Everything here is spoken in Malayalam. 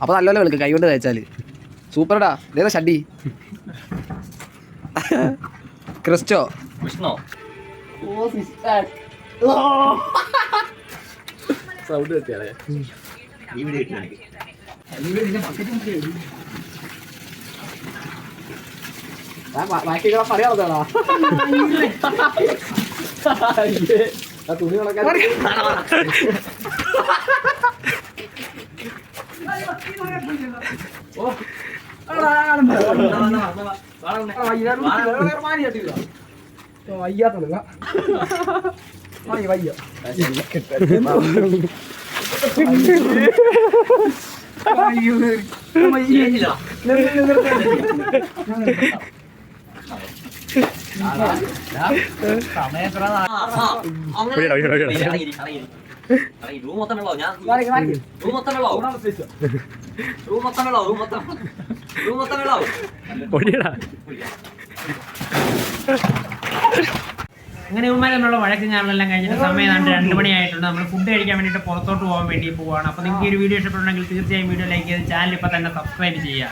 അപ്പോൾ നല്ലപോലെ വിളിക്കും കൈ കൊണ്ട് തയ്ച്ചാൽ. സൂപ്പർടാ. ഇതേതാ ഷഡ്ഡി? ക്രിസ്റ്റോ വിഷ്ണു. സൗണ്ട് കിട്ടിയാലേ ഈ വീഡിയോ കിട്ടി. ബാക്കികളെ പറയാതാണോ തുണി ഉണക്കാൻ വയ്യ അങ്ങനെ ഉമ്മാനുള്ള വഴക്കും ഞാനെല്ലാം കഴിഞ്ഞിട്ട് സമയം 2 മണിയായിട്ടുണ്ട്. നമ്മൾ ഫുഡ് കഴിക്കാൻ വേണ്ടിയിട്ട് പുറത്തോട്ട് പോകാൻ വേണ്ടി പോവുകയാണ്. അപ്പോൾ നിങ്ങൾക്ക് ഈ ഒരു വീഡിയോ ഇഷ്ടപ്പെട്ടുണ്ടെങ്കിൽ തീർച്ചയായും വീഡിയോ ലൈക്ക് ചെയ്ത് ചാനൽ ഇപ്പോൾ തന്നെ സബ്സ്ക്രൈബ് ചെയ്യുക.